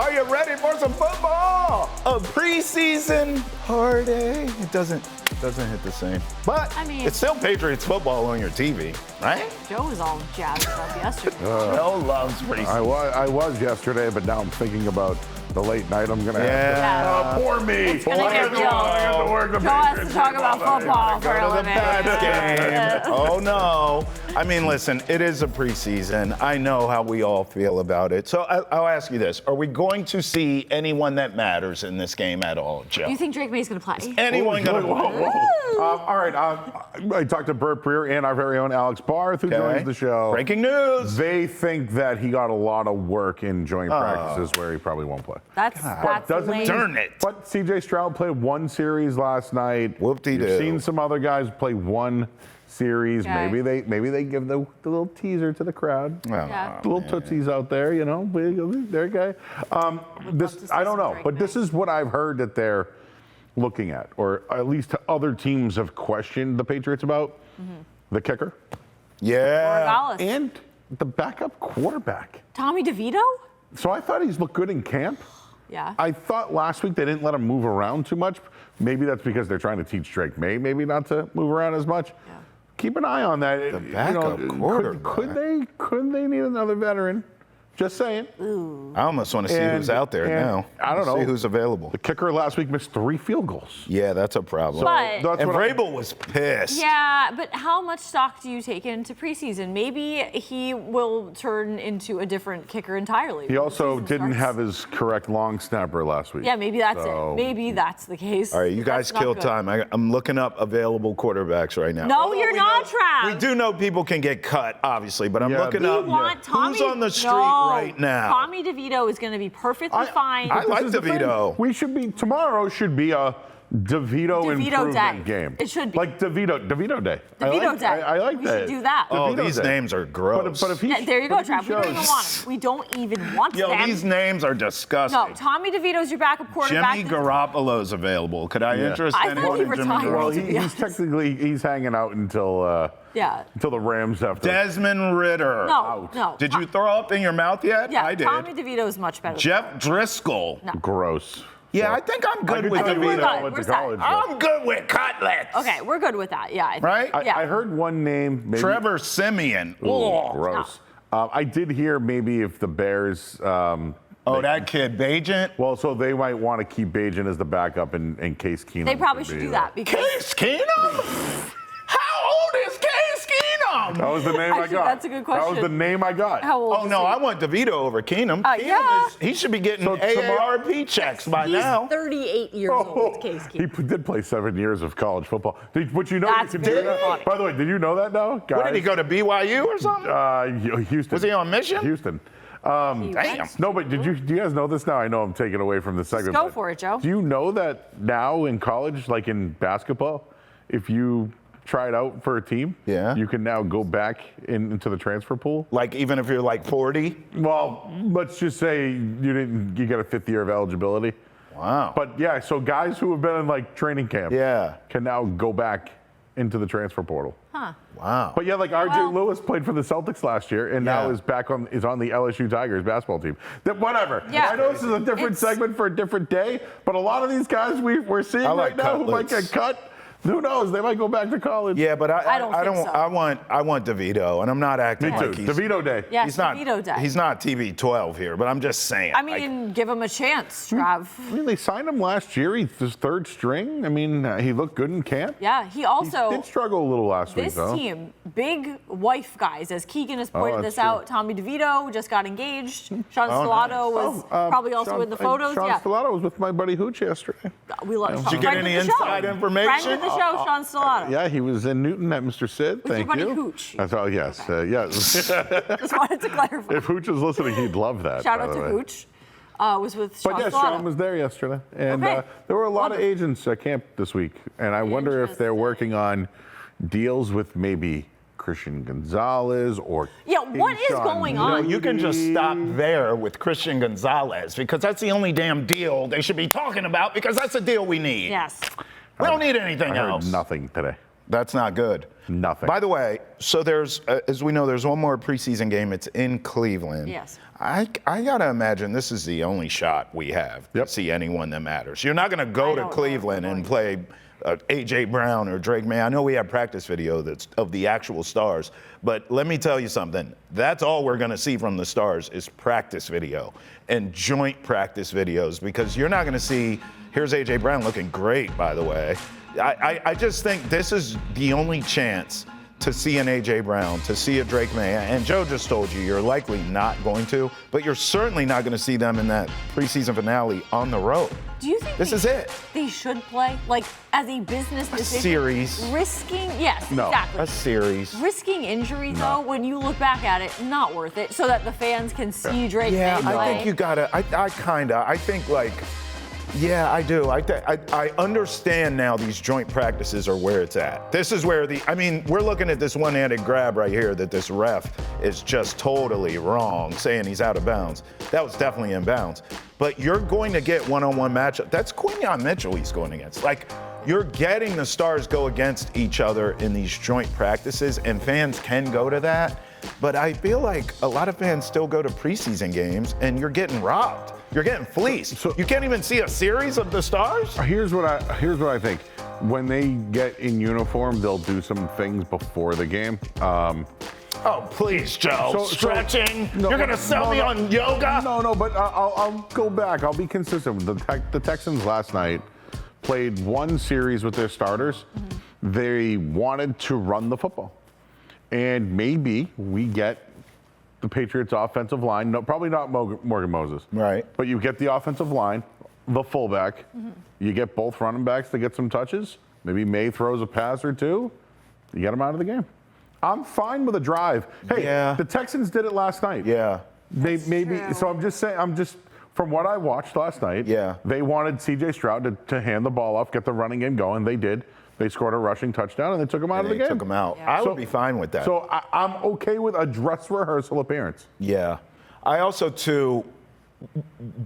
Are you ready for some football? A preseason party. It doesn't hit the same. But I mean, it's still Patriots football on your TV, right? Joe was all jazzed up yesterday. Joe loves preseason. I was yesterday, but now I'm thinking about the late night I'm going to have. Yeah. Poor me. It's gonna get Joe. I got to work the Joe has to Patriots talk about football for a Go to the living. Pats game. Oh, no. I mean, listen, it is a preseason. I know how we all feel about it. So I'll ask you this. Are we going to see anyone that matters in this game at all, Joe? Do you think Drake Maye's going to play? Anyone going to play? All right. I talked to Bert Breer and our very own Alex Barth, who joins the show. Breaking news. They think that he got a lot of work in joint practices where he probably won't play. That's lame. Darn it. But C.J. Stroud played one series last night. Whoop-de-doo. You've seen some other guys play one series. Okay. Maybe they give the little teaser to the crowd. Yeah. Little tootsies out there, you know. There you go. I don't know, but this is what I've heard that they're looking at, or at least other teams have questioned the Patriots about. The kicker Yeah. Regardless. and the backup quarterback. Tommy DeVito? So I thought he's looked good in camp. Yeah. I thought last week they didn't let him move around too much. Maybe that's because they're trying to teach Drake Maye maybe not to move around as much. Yeah. Keep an eye on that. The backup quarterback. Could they need another veteran? Just saying. I almost want to see who's out there now. I don't know. See who's available. The kicker last week missed 3 field goals. Yeah, that's a problem. But- That's And what I- Vrabel was pissed. Yeah, but how much stock do you take into preseason? Maybe he will turn into a different kicker entirely. He also Season didn't starts. have his correct long snapper last week. Yeah, maybe that's So- it. Maybe that's the case. All right, you guys That's not kill good. time. I'm looking up available quarterbacks right now. No, Although you're we not, know- Trav. We do know people can get cut, obviously, but I'm Yeah, looking we up Want Tommy, who's on the street No, right now. Tommy DeVito is going to be perfectly fine. I like This is the thing. DeVito. Tomorrow should be a DeVito improvement day. game. It should be. Like DeVito Day. DeVito Day. I like we that. should do that. Oh, DeVito these Day. names are gross. But if he, Yeah, there you go, but if he Trav. We don't even shows- want him. We don't even want Yo, them. these names are disgusting. No, Tommy DeVito's your backup quarterback. Jimmy Garoppolo's available. Could I Yeah. interest I thought anyone he in Jimmy retired. Well, Garoppolo? to be he's honest. technically hanging out until Yeah. the Rams have to. Desmond Ritter. No, no. Did you throw up in your mouth yet? Yeah, I did. Tommy DeVito is much better. Jeff Driscoll. Gross. Yeah, I think I'm good could with tell you we're where DeVito. that good. went We're to set. college. though. I'm good with cutlets. Okay, we're good with that. Yeah. Right? Yeah. I heard one name. Maybe, Trevor Simeon. Ooh, Oh, gross. I did hear maybe if the Bears. that kid, Bajent. Well, so they might want to keep Bajan as the backup in case Keenum. They probably could should be do there. that because Case Keenum? How old is Case Keenum? That was the name I Actually, got. that's a good That was question. the name I got. how old Oh, is no, he? I want DeVito over Keenum. Keenum yeah. he should be getting So tomorrow- AARP checks by He's now. 38 years old, Case He Keenum. did play 7 years of college football. But you know That's you can do very that? funny. By the way, did you know that now? Guys? What, did he go to BYU or something? Houston. Was he on mission? Houston. Damn. No, but do you guys know this now? I know I'm taking away from the segment. go but for it, Joe. Do you know that now in college, like in basketball, if you try it out for a team, Yeah. you can now go back into the transfer pool? Like, even if you're like 40? Well, let's just say you get a 5th year of eligibility. Wow. But yeah, so guys who have been in like training camp Yeah. can now go back into the transfer portal. Huh. Wow. But yeah, like RJ Well- Lewis played for the Celtics last year and now Yeah. is on the LSU Tigers basketball team. Whatever. Yeah. I know this is a different It's- segment for a different day, but a lot of these guys we're seeing I like right now who might cutlets. get cut. Who knows? They might go back to college. Yeah, but I don't think so. I want DeVito, and I'm not acting Me too. like he's DeVito Day. Yes, he's not DeVito Day. he's not TB12 here, but I'm just saying. I mean, give him a chance, Trav. I mean, they signed him last year. He's his 3rd string. I mean, he looked good in camp. Yeah, he He also. did struggle a little last week, This though. team, big wife guys, as Keegan has pointed that's this out. true. Tommy DeVito just got engaged. Sean Oh, Stellato nice. was probably also Sean- in the photos. Sean Yeah, Stellato was with my buddy Hooch yesterday. we love. Did you get any inside information? Friend of the show, Sean Stellato. Yeah, he was in Newton at Mr. Sid. With your Thank buddy you. Hooch. That's all. Yes, yes. Just wanted to clarify. If Hooch was listening, he'd love that. Shout by out the to way. Hooch. Was with Sean But yes, Stellato. Sean was there yesterday, and Okay. there were a lot of Wonderful. agents at camp this week, and I wonder if they're working on deals with maybe Christian Gonzalez or Yeah, what is Keyshawn going No, on? you can just stop there with Christian Gonzalez because that's the only damn deal they should be talking about because that's the deal we need. Yes. We don't need anything I heard else. nothing today. That's not good. Nothing. By the way, so there's, as we know, there's one more preseason game. It's in Cleveland. Yes. I gotta imagine this is the only shot we have to see anyone that matters. You're not gonna go to Cleveland and play A.J. Brown or Drake Maye. I know we have practice video that's of the actual stars, but let me tell you something. That's all we're gonna see from the stars is practice video and joint practice videos, because you're not gonna see, here's A.J. Brown looking great, by the way. I just think this is the only chance to see an A.J. Brown, to see a Drake Maye. And Joe just told you you're likely not going to, but you're certainly not going to see them in that preseason finale on the road. Do you think this is it? They should play, like, as a business decision? Series. Risking, yes, No. exactly. A series. Risking injury, though, when you look back at it, not worth it, so that the fans can see Drake Maye play. I think you gotta, I think like, yeah, I do. I understand now these joint practices are where it's at. This is where we're looking at this one-handed grab right here that this ref is just totally wrong, saying he's out of bounds. That was definitely in bounds. But you're going to get one-on-one matchup. That's Quinyon Mitchell he's going against. Like, you're getting the stars go against each other in these joint practices, and fans can go to that. But I feel like a lot of fans still go to preseason games, and you're getting robbed. You're getting fleeced. So you can't even see a series of the stars? Here's what I think. When they get in uniform, they'll do some things before the game. Oh, please, Joe. Stretching? You're going to sell me on yoga? No, but I'll go back. I'll be consistent. The Texans last night played one series with their starters. Mm-hmm. They wanted to run the football. And maybe we get the Patriots offensive line, no, probably not Morgan Moses. Right. But you get the offensive line, the fullback, you get both running backs to get some touches. Maybe May throws a pass or two. You get them out of the game. I'm fine with a drive. Hey, the Texans did it last night. Yeah. Maybe. True. So I'm just saying, from what I watched last night, Yeah. they wanted C.J. Stroud to hand the ball off, get the running game going. They did. They scored a rushing touchdown, and they took him out of the game. Took him out. Yeah. I would be fine with that. So I'm okay with a dress rehearsal appearance. Yeah. I also, too,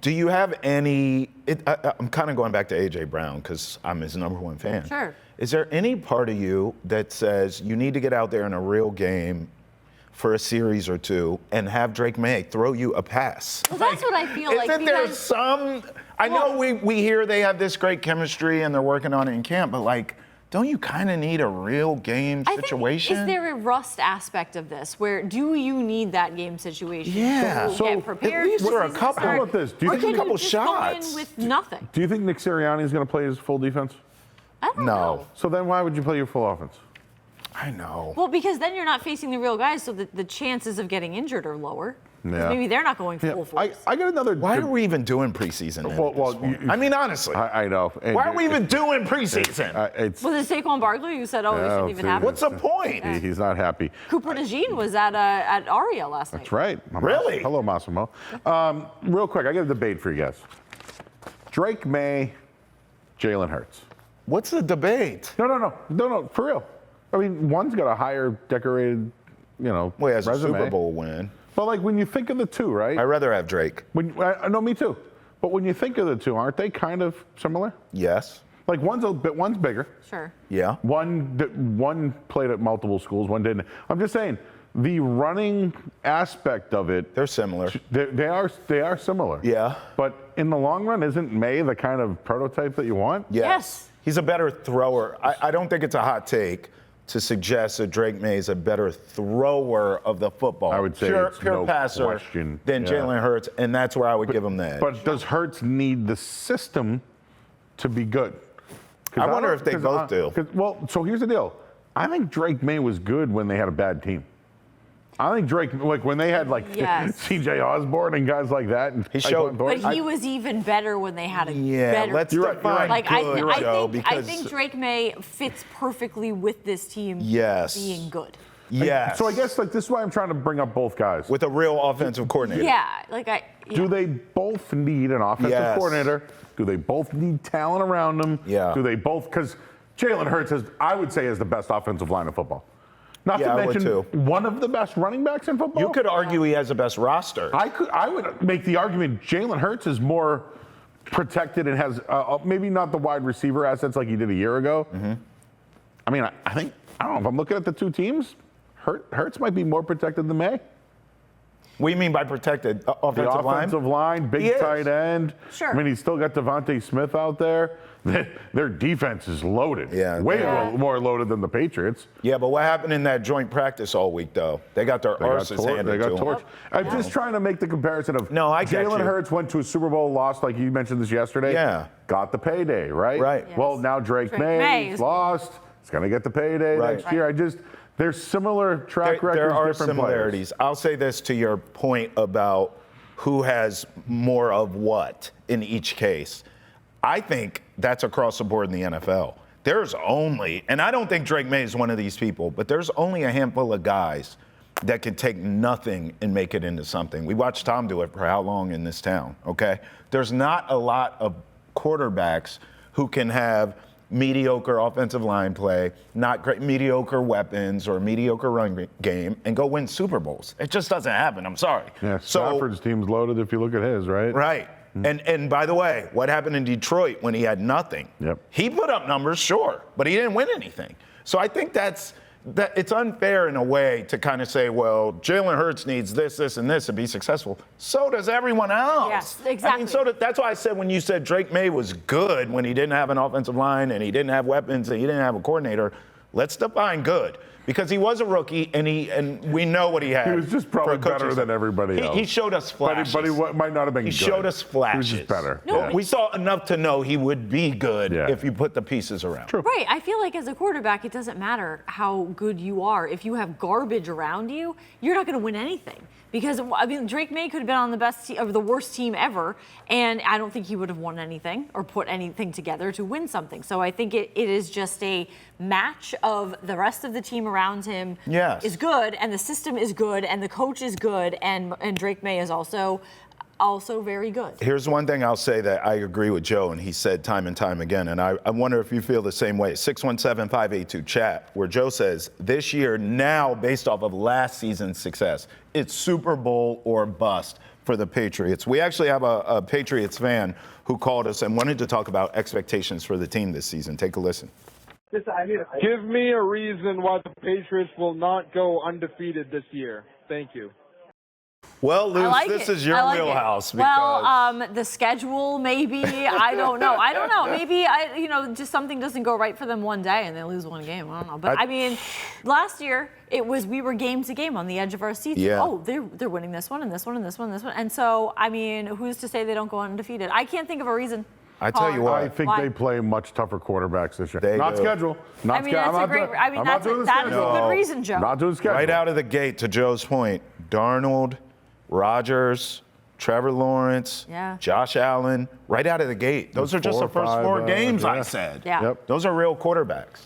do you have any, I'm kind of going back to A.J. Brown because I'm his number one fan. Sure. Is there any part of you that says you need to get out there in a real game for a series or two and have Drake Maye throw you a pass? Well, that's what I feel like. Isn't there some, I know we hear they have this great chemistry and they're working on it in camp, but like, don't you kind of need a real game situation? Is there a rust aspect of this where do you need that game situation? Yeah. To get prepared at least for a season couple. start? How about this? Do you Or think can a couple you just shots? go in with nothing? Do you think Nick Sirianni is going to play his full defense? I don't No. know. So then why would you play your full offense? I know. Well, because then you're not facing the real guys, so the chances of getting injured are lower. 'Cause Yeah. maybe they're not going full force. I got another. Why are we even doing preseason? Then at this point? I mean, honestly. I know. And why are we even doing preseason? Was it Saquon Barkley who said, "Oh, we shouldn't even have it"? What's the point? He's not happy. Cooper DeJean was at Aria last night. That's right. Really? Hello, Massimo. Real quick, I got a debate for you guys. Drake Maye, Jalen Hurts. What's the debate? No, for real. I mean, one's got a higher decorated, Well, he has resume. a Super Bowl win. But like when you think of the two, right? I'd rather have Drake. No, me too. But when you think of the two, aren't they kind of similar? Yes. Like one's bigger. Sure. Yeah. One played at multiple schools, one didn't. I'm just saying, the running aspect of it. They're similar. They are similar. Yeah. But in the long run, isn't May the kind of prototype that you want? Yes. He's a better thrower. I don't think it's a hot take to suggest that Drake Maye is a better thrower of the football. I would say pure it's no passer question. than Yeah. Jalen Hurts, and that's where I would give him the edge. But does Hurts need the system to be good? I wonder if they both do. Well, so here's the deal. I think Drake Maye was good when they had a bad team. I think Drake, like when they had Yes. C.J. Osborne and guys like that. And He showed- But he was even better when they had a better. Let's You're right, define Like good, Joe, I because think Drake Maye fits perfectly with this team Yes. being good. yes. So I guess this is why I'm trying to bring up both guys. with a real offensive coordinator. Yeah, Do they both need an offensive Yes. coordinator? Do they both need talent around them? Yeah. Do they both? Because Jalen Hurts I would say, is the best offensive line of football. Not Yeah, to I would mention too. one of the best running backs in football. You could argue he has the best roster. I would make the argument Jalen Hurts is more protected and has maybe not the wide receiver assets like he did a year ago. Mm-hmm. I mean, I think I don't know. If I'm looking at the two teams, Hurts might be more protected than May. What do you mean by protected? The offensive line, big tight end. Sure. I mean, he's still got Devontae Smith out there. Their defense is loaded. Yeah. Way more loaded than the Patriots. Yeah, but what happened in that joint practice all week, though? They got their arses handed They got to them. torched. I'm just trying to make the comparison of I get Jalen you. Hurts went to a Super Bowl, lost, like you mentioned this yesterday. Yeah. Got the payday, right? Right. Yes. Well, now Drake Maye is lost. He's going to get the payday next year. There's similar track records, There are different similarities. players. I'll say this to your point about who has more of what in each case. I think that's across the board in the NFL. There's only, and I don't think Drake Maye is one of these people, but there's only a handful of guys that can take nothing and make it into something. We watched Tom do it for how long in this town, okay? There's not a lot of quarterbacks who can have mediocre offensive line play, not great mediocre weapons or mediocre run game, and go win Super Bowls. It just doesn't happen. I'm sorry. Yeah, Stafford's team's loaded if you look at his, right? Right. And by the way, what happened in Detroit when he had nothing? Yep. He put up numbers, sure, but he didn't win anything. So I think that it's unfair in a way to kind of say, well, Jalen Hurts needs this, this, and this to be successful. So does everyone else. Yes, exactly. I mean, that's why I said when you said Drake Maye was good when he didn't have an offensive line and he didn't have weapons and he didn't have a coordinator, let's define good. Because he was a rookie, and we know what he had. He was just probably better than everybody else. He showed us flashes. But he might not have been good. He showed us flashes. He was just better. No, We saw enough to know he would be good Yeah. if you put the pieces around. True. Right. I feel like as a quarterback, it doesn't matter how good you are. If you have garbage around you, you're not going to win anything. Because, I mean, Drake Maye could have been on the best of the worst team ever, and I don't think he would have won anything or put anything together to win something. So I think it is just a match of the rest of the team around him is good, and the system is good, and the coach is good, and Drake Maye is also very good. Here's one thing I'll say that I agree with Joe, and he said time and time again, and I wonder if you feel the same way. 617-582-CHAT, where Joe says, this year, now based off of last season's success, it's Super Bowl or bust for the Patriots. We actually have a Patriots fan who called us and wanted to talk about expectations for the team this season. Take a listen. Give me a reason why the Patriots will not go undefeated this year. Thank you. Well, Luce, like this it. is your wheelhouse. Well, the schedule, maybe. I don't know. Maybe, just something doesn't go right for them one day and they lose one game. I don't know. But, I mean, last year, we were game to game on the edge of our seats. Yeah. Oh, they're winning this one and this one and this one and this one. And so, I mean, who's to say they don't go undefeated? I can't think of a reason. I tell you what. I think they play much tougher quarterbacks this year. They not do. schedule. Not I mean, that's a great. I mean, that is a good reason, Joe. Not doing schedule. Right out of the gate, to Joe's point, Darnold, Rodgers, Trevor Lawrence, Josh Allen, right out of the gate. Those are just the first four games, I said. Yeah. Yep. Those are real quarterbacks.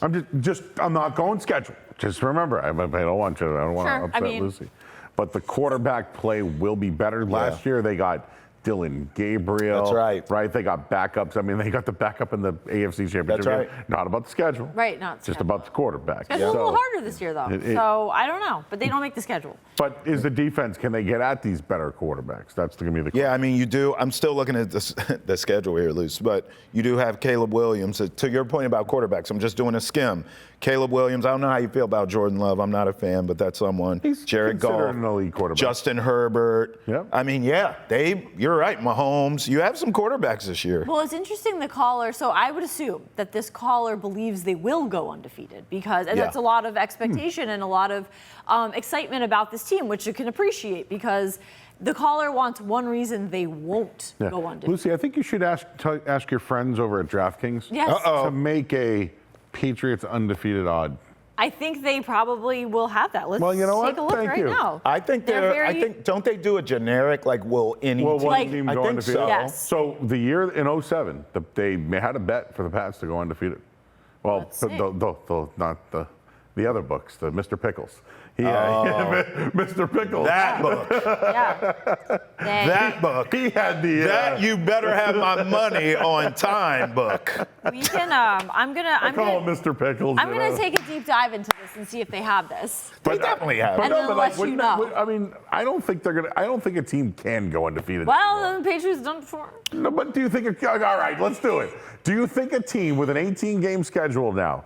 I'm not going schedule. Just remember, I don't want to upset Lucy. But the quarterback play will be better. Last year they got Dylan Gabriel. That's right. Right? They got backups. I mean, they got the backup in the AFC Championship That's right. game. Not about the schedule. Right, not just schedule. about the quarterback. It's a little harder this year, though. So I don't know, but they don't make the schedule. But is the defense, can they get at these better quarterbacks? That's going to be the question. Yeah, I mean, you do. I'm still looking at the schedule here, Luce, but you do have Caleb Williams. To your point about quarterbacks, I'm just doing a skim. Caleb Williams, I don't know how you feel about Jordan Love. I'm not a fan, but that's someone. He's Jared considered Goff, an elite quarterback. Justin Herbert. Yep. I mean, you're right, Mahomes. You have some quarterbacks this year. Well, it's interesting, the caller. So I would assume that this caller believes they will go undefeated and that's a lot of expectation and a lot of excitement about this team, which you can appreciate because the caller wants one reason they won't go undefeated. Lucy, I think you should ask your friends over at DraftKings to make a Patriots undefeated odd. I think they probably will have that. Let's you know take a look now. I think don't they do a generic will any team go undefeated? So. Yes. So the year in 07, they had a bet for the Pats to go undefeated. Well, not the other books, the Mr. Pickles. Mr. Pickles. That book. That book. He had the. That you better have my money on time book. We can. I'm gonna call him Mr. Pickles. I'm gonna take a deep dive into this and see if they have this. They definitely have. And then let you know. I mean, I don't think they're gonna. I don't think a team can go undefeated. Well, the Patriots done before. No, but do you think? All right, let's do it. Do you think a team with an 18-game schedule now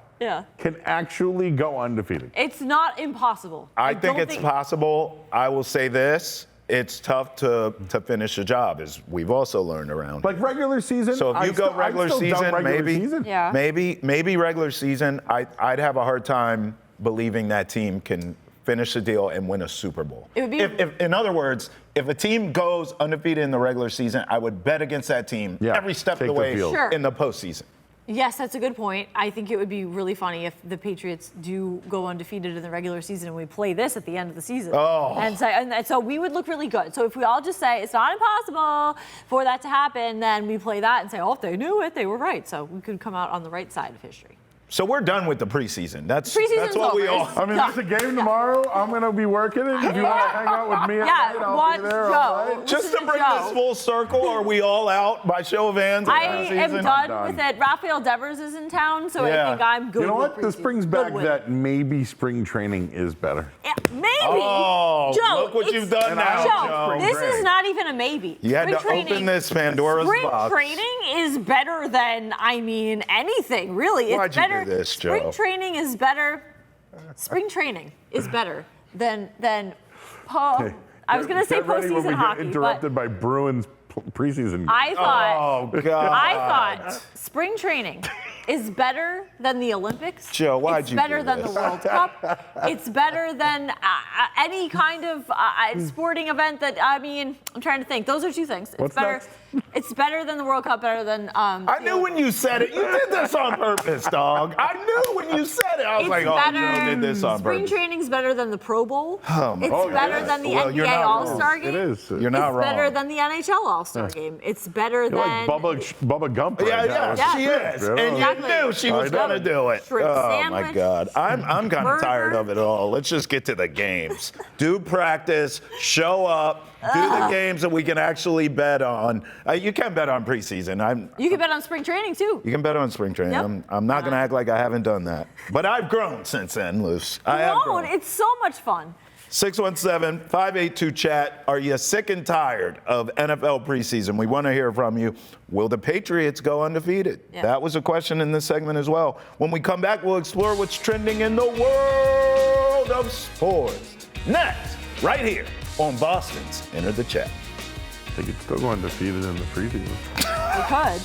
can actually go undefeated? It's not impossible. I think it's possible. I will say this. It's tough to finish a job, as we've also learned around. Like regular season. So if you go regular season, maybe regular season, I'd have a hard time believing that team can finish the deal and win a Super Bowl. It would be, if, in other words, if a team goes undefeated in the regular season, I would bet against that team every step of the way in the postseason. Yes, that's a good point. I think it would be really funny if the Patriots do go undefeated in the regular season and we play this at the end of the season. And so we would look really good. So if we all just say it's not impossible for that to happen, then we play that and say, oh, if they knew it, they were right. So we could come out on the right side of history. So we're done with the preseason. That's Preseason's what we over. all. I mean, there's a game tomorrow. I'm going to be working it. If you want to hang out with me at night, I'll be there. Joe. Just to bring this full circle, are we all out by show of hands? I am done with it. Rafael Devers is in town, so I think I'm good. You know what? With This brings back that maybe spring training is better. Yeah, maybe. Oh, Joe, look what you've done now, Joe. This is not even a maybe. You had to open this Pandora's box. Spring training is better than, anything, really. Why'd you do this, Joe? Spring training is better. Spring training is better than I was going to say postseason hockey, interrupted by Bruins preseason game. I thought. Oh God! I thought spring training is better than the Olympics. Joe, why'd it's you better do than this? the World Cup. It's better than any kind of sporting event that, I'm trying to think. Those are two things. What's next? It's better than the World Cup, better than. I knew when you said it. You did this on purpose, dog. I knew when you said it. I was like, oh, Joe did this on purpose. Spring training's better than the Pro Bowl. It's better than the NBA All-Star game. It is. You're not wrong. It's better than the NHL All-Star game. It's better than. Like Bubba Gump right now. Yeah, she is. And you knew she was going to do it. Oh, my God. I'm kind of tired of it all. Let's just get to the games. Do practice, show up, do the games that we can actually bet on. You can bet on preseason. You can bet on spring training, too. You can bet on spring training. Yep. I'm not going to act like I haven't done that. But I've grown since then, Luce. I have grown. It's so much fun. 617-582-CHAT. Are you sick and tired of NFL preseason? We want to hear from you. Will the Patriots go undefeated? Yeah. That was a question in this segment as well. When we come back, we'll explore what's trending in the world of sports. Next, right here on Boston's Enter the Chat. They could still go undefeated in the preseason. They could.